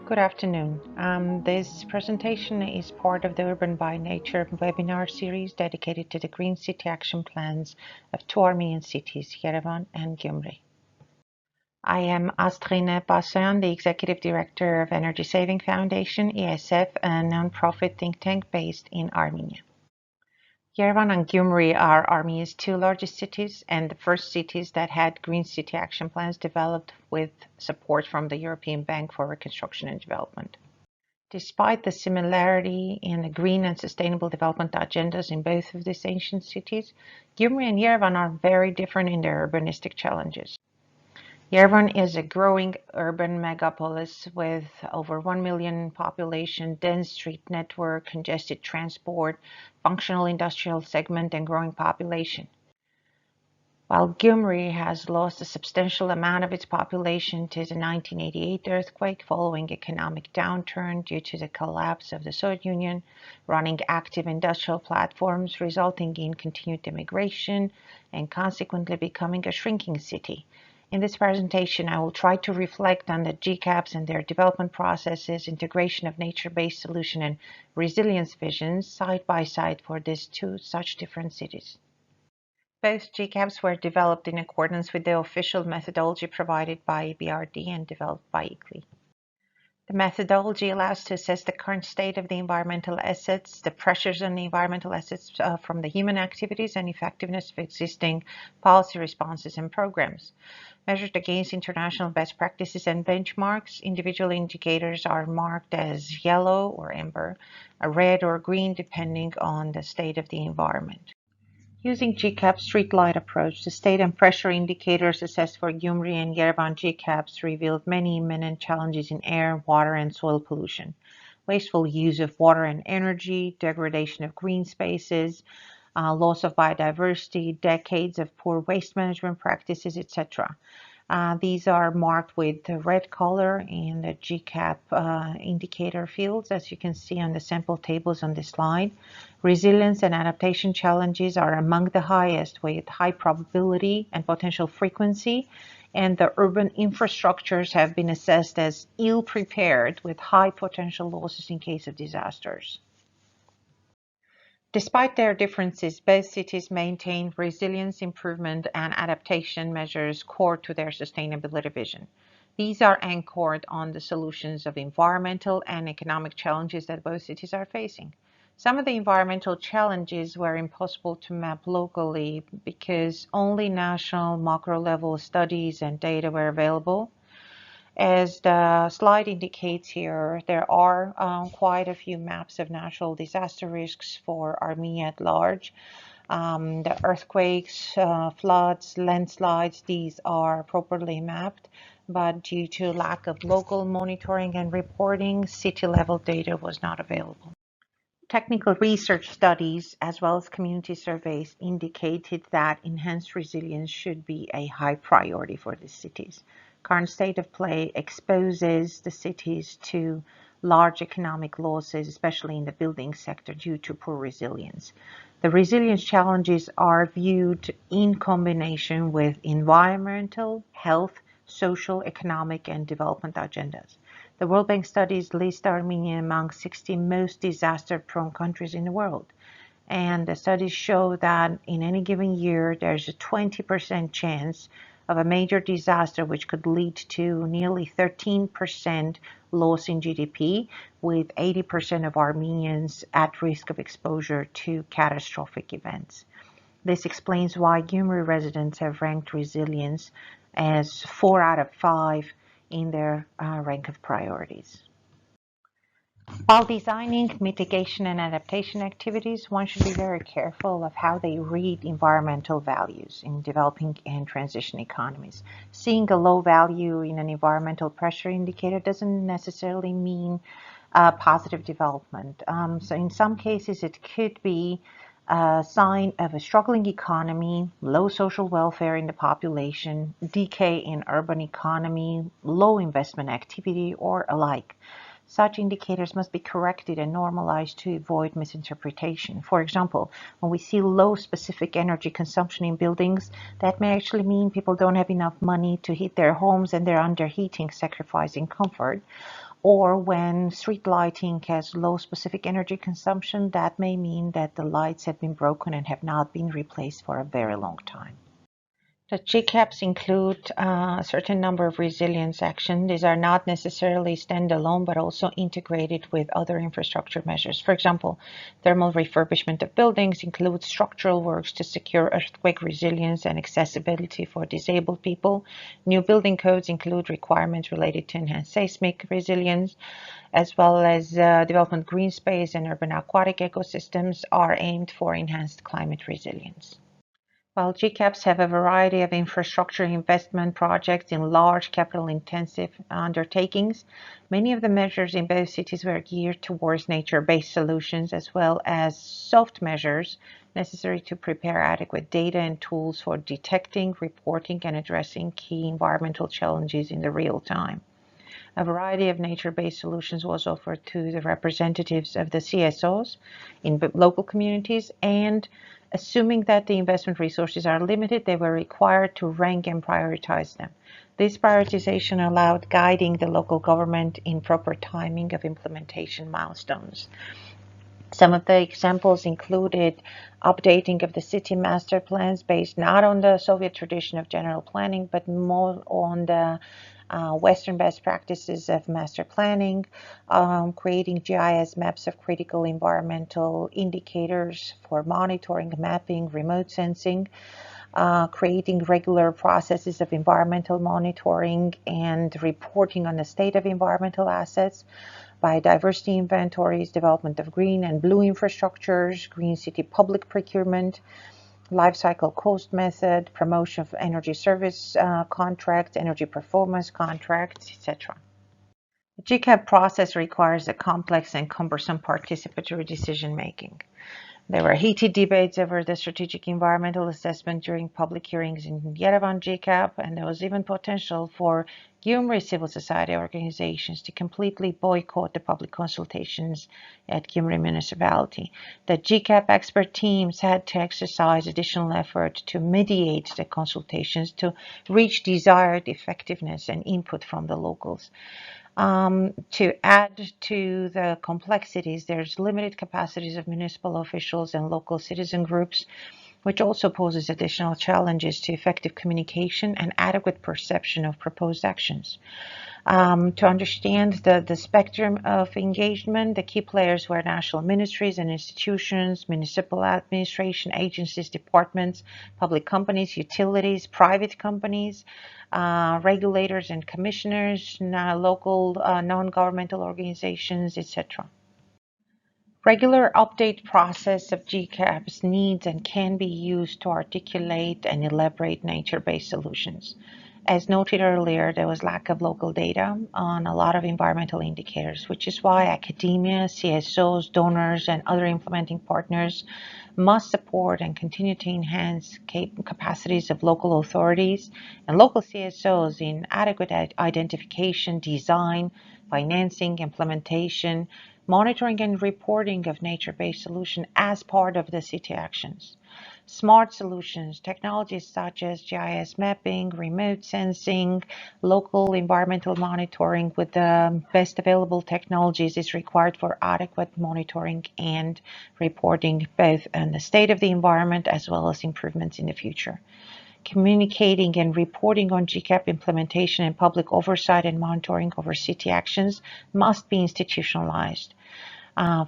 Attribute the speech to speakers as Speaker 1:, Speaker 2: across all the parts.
Speaker 1: Good afternoon. This presentation is part of the UrbanByNature webinar series dedicated to the Green City Action Plans of two Armenian cities, Yerevan and Gyumri. I am Astghine Pasoyan, the Executive Director of Energy Saving Foundation, ESF, a nonprofit think tank based in Armenia. Yerevan and Gyumri are Armenia's two largest cities and the first cities that had Green City Action Plans developed with support from the European Bank for Reconstruction and Development. Despite the similarity in the green and sustainable development agendas in both of these ancient cities, Gyumri and Yerevan are very different in their urbanistic challenges. Yerevan is a growing urban megapolis with over 1 million population, dense street network, congested transport, functional industrial segment, and growing population. While Gyumri has lost a substantial amount of its population to the 1988 earthquake following economic downturn due to the collapse of the Soviet Union, running active industrial platforms resulting in continued immigration and consequently becoming a shrinking city. In this presentation, I will try to reflect on the GCAPs and their development processes, integration of nature-based solution and resilience visions side by side for these two such different cities. Both GCAPs were developed in accordance with the official methodology provided by EBRD and developed by ICLEI. The methodology allows to assess the current state of the environmental assets, the pressures on the environmental assets from the human activities, and effectiveness of existing policy responses and programs. Measured against international best practices and benchmarks, individual indicators are marked as yellow or amber, red or green depending on the state of the environment. Using GCAP streetlight approach, the state and pressure indicators assessed for Gyumri and Yerevan GCAPs revealed many imminent challenges in air, water, and soil pollution, wasteful use of water and energy, degradation of green spaces, loss of biodiversity, decades of poor waste management practices, etc. These are marked with the red color in the GCAP indicator fields, as you can see on the sample tables on this slide. Resilience and adaptation challenges are among the highest with high probability and potential frequency, and the urban infrastructures have been assessed as ill-prepared with high potential losses in case of disasters. Despite their differences, both cities maintain resilience improvement and adaptation measures core to their sustainability vision. These are anchored on the solutions of environmental and economic challenges that both cities are facing. Some of the environmental challenges were impossible to map locally because only national macro-level studies and data were available. As the slide indicates here, there are quite a few maps of natural disaster risks for Armenia at large. The earthquakes, floods, landslides, these are properly mapped, but due to lack of local monitoring and reporting, city-level data was not available. Technical research studies as well as community surveys indicated that enhanced resilience should be a high priority for the cities. Current state of play exposes the cities to large economic losses, especially in the building sector, due to poor resilience. The resilience challenges are viewed in combination with environmental, health, social, economic, and development agendas. The World Bank studies list Armenia among 60 most disaster-prone countries in the world. And the studies show that in any given year, there's a 20% chance of a major disaster, which could lead to nearly 13% loss in GDP, with 80% of Armenians at risk of exposure to catastrophic events. This explains why Gyumri residents have ranked resilience as 4 out of 5 in their rank of priorities. While designing mitigation and adaptation activities, one should be very careful of how they read environmental values in developing and transition economies. Seeing a low value in an environmental pressure indicator doesn't necessarily mean positive development. So in some cases, it could be a sign of a struggling economy, low social welfare in the population, decay in urban economy, low investment activity, or alike. Such indicators must be corrected and normalized to avoid misinterpretation. For example, when we see low specific energy consumption in buildings, that may actually mean people don't have enough money to heat their homes and they're underheating, sacrificing comfort. Or when street lighting has low specific energy consumption, that may mean that the lights have been broken and have not been replaced for a very long time. The GCAPs include a certain number of resilience actions. These are not necessarily standalone, but also integrated with other infrastructure measures. For example, thermal refurbishment of buildings includes structural works to secure earthquake resilience and accessibility for disabled people. New building codes include requirements related to enhanced seismic resilience, as well as development of green space and urban aquatic ecosystems are aimed for enhanced climate resilience. While GCAPs have a variety of infrastructure investment projects in large capital-intensive undertakings, many of the measures in both cities were geared towards nature-based solutions as well as soft measures necessary to prepare adequate data and tools for detecting, reporting, and addressing key environmental challenges in the real time. A variety of nature-based solutions was offered to the representatives of the CSOs in local communities, and assuming that the investment resources are limited, they were required to rank and prioritize them. This prioritization allowed guiding the local government in proper timing of implementation milestones. Some of the examples included updating of the city master plans based not on the Soviet tradition of general planning, but more on the Western best practices of master planning, creating GIS maps of critical environmental indicators for monitoring, mapping, remote sensing, creating regular processes of environmental monitoring and reporting on the state of environmental assets, biodiversity inventories, development of green and blue infrastructures, green city public procurement, life cycle cost method, promotion of energy service contracts, energy performance contracts, etc. The GCAP process requires a complex and cumbersome participatory decision making. There were heated debates over the strategic environmental assessment during public hearings in Yerevan GCAP, and there was even potential for Gyumri civil society organizations to completely boycott the public consultations at Gyumri municipality. The GCAP expert teams had to exercise additional effort to mediate the consultations to reach desired effectiveness and input from the locals. To add to the complexities, there's limited capacities of municipal officials and local citizen groups, which also poses additional challenges to effective communication and adequate perception of proposed actions. To understand the spectrum of engagement, the key players were national ministries and institutions, municipal administration, agencies, departments, public companies, utilities, private companies, regulators and commissioners, local non-governmental organizations, etc. Regular update process of GCAPs needs and can be used to articulate and elaborate nature-based solutions. As noted earlier, there was lack of local data on a lot of environmental indicators, which is why academia, CSOs, donors, and other implementing partners must support and continue to enhance capacities of local authorities and local CSOs in adequate identification, design, financing, implementation, monitoring and reporting of nature-based solutions as part of the city actions. Smart solutions, technologies such as GIS mapping, remote sensing, local environmental monitoring with the best available technologies is required for adequate monitoring and reporting both on the state of the environment as well as improvements in the future. Communicating and reporting on GCAP implementation and public oversight and monitoring over city actions must be institutionalized.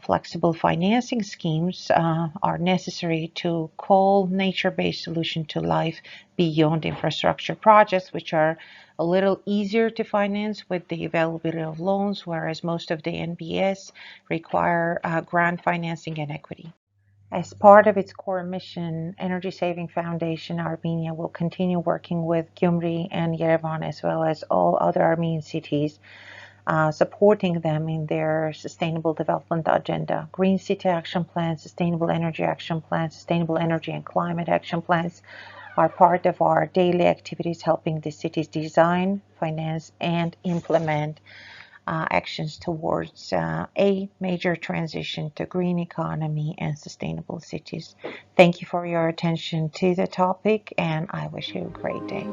Speaker 1: Flexible financing schemes are necessary to call nature-based solution to life beyond infrastructure projects, which are a little easier to finance with the availability of loans, whereas most of the NBS require grant financing and equity. As part of its core mission, Energy Saving Foundation Armenia will continue working with Gyumri and Yerevan as well as all other Armenian cities, supporting them in their sustainable development agenda. Green City Action Plans, Sustainable Energy Action Plans, Sustainable Energy and Climate Action Plans are part of our daily activities helping the cities design, finance, and implement actions towards a major transition to green economy and sustainable cities. Thank you for your attention to the topic, and I wish you a great day.